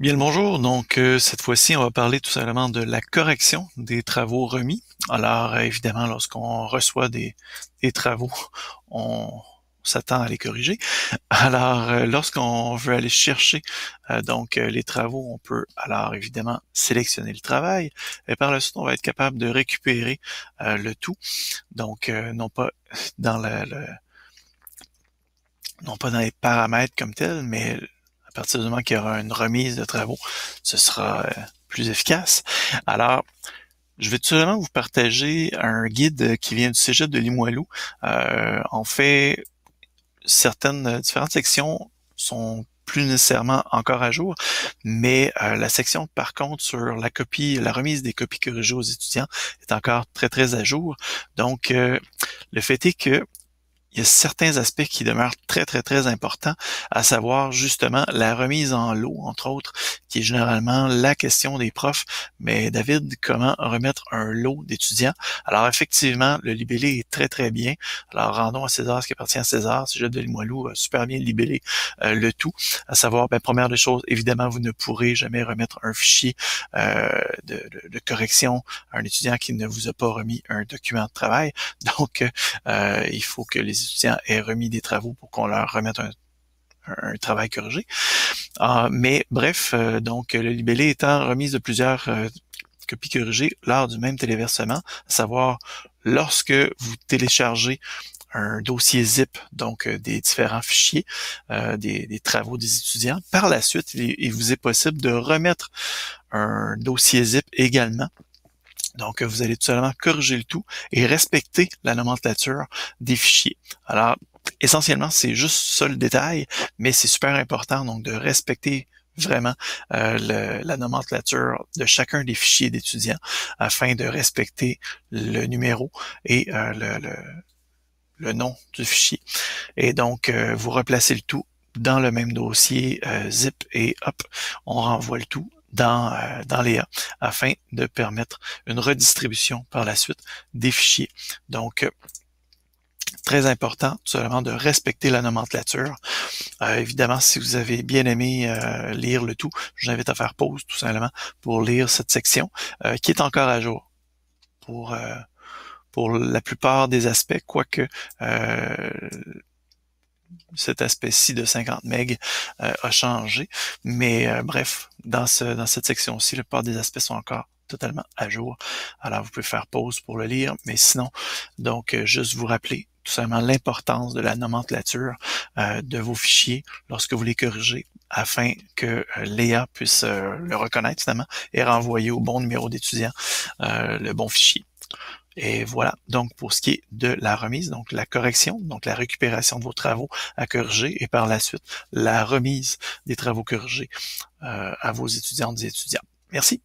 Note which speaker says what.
Speaker 1: Bien le bonjour, donc cette fois-ci, on va parler tout simplement de la correction des travaux remis. Alors évidemment, lorsqu'on reçoit des travaux, on s'attend à les corriger. Alors lorsqu'on veut aller chercher les travaux, on peut alors évidemment sélectionner le travail et par la suite, on va être capable de récupérer le tout. Donc non pas dans non pas dans les paramètres comme tels, mais à partir du moment qu'il y aura une remise de travaux, ce sera plus efficace. Alors, je vais tout simplement vous partager un guide qui vient du Cégep de Limoilou. En fait, certaines différentes sections sont plus nécessairement encore à jour, mais la section par contre sur la copie, la remise des copies corrigées aux étudiants est encore très très à jour. Donc le fait est que il y a certains aspects qui demeurent très, très, très importants, à savoir justement la remise en lot, entre autres, qui est généralement la question des profs. Mais David, comment remettre un lot d'étudiants? Alors effectivement, le libellé est très, très bien. Alors rendons à César ce qui appartient à César. Cégep de Limoilou a super bien libellé le tout, à savoir, première des choses, évidemment, vous ne pourrez jamais remettre un fichier de correction à un étudiant qui ne vous a pas remis un document de travail. Donc, il faut que les étudiants aient remis des travaux pour qu'on leur remette un travail corrigé. Mais bref, donc le libellé étant remise de plusieurs copies corrigées lors du même téléversement, à savoir lorsque vous téléchargez un dossier zip, donc des différents fichiers, des travaux des étudiants. Par la suite, il vous est possible de remettre un dossier zip également. Donc, vous allez tout simplement corriger le tout et respecter la nomenclature des fichiers. Alors, essentiellement, c'est juste ça le détail, mais c'est super important donc de respecter vraiment la nomenclature de chacun des fichiers d'étudiants afin de respecter le numéro et le nom du fichier. Et donc, vous replacez le tout dans le même dossier zip et hop, on renvoie le tout dans Léa afin de permettre une redistribution par la suite des fichiers. Donc, très important tout simplement de respecter la nomenclature. Évidemment, si vous avez bien aimé lire le tout, je vous invite à faire pause tout simplement pour lire cette section qui est encore à jour pour, euh, pour la plupart des aspects, quoique cet aspect-ci de 50 MB a changé. Mais bref, dans cette section-ci, la plupart des aspects sont encore totalement à jour. Alors, vous pouvez faire pause pour le lire, mais sinon, donc, juste vous rappeler tout simplement l'importance de la nomenclature de vos fichiers lorsque vous les corrigez afin que Léa puisse le reconnaître finalement et renvoyer au bon numéro d'étudiant le bon fichier. Et voilà, donc pour ce qui est de la remise, donc la correction, donc la récupération de vos travaux à corriger et par la suite la remise des travaux corrigés à vos étudiantes et étudiants. Merci.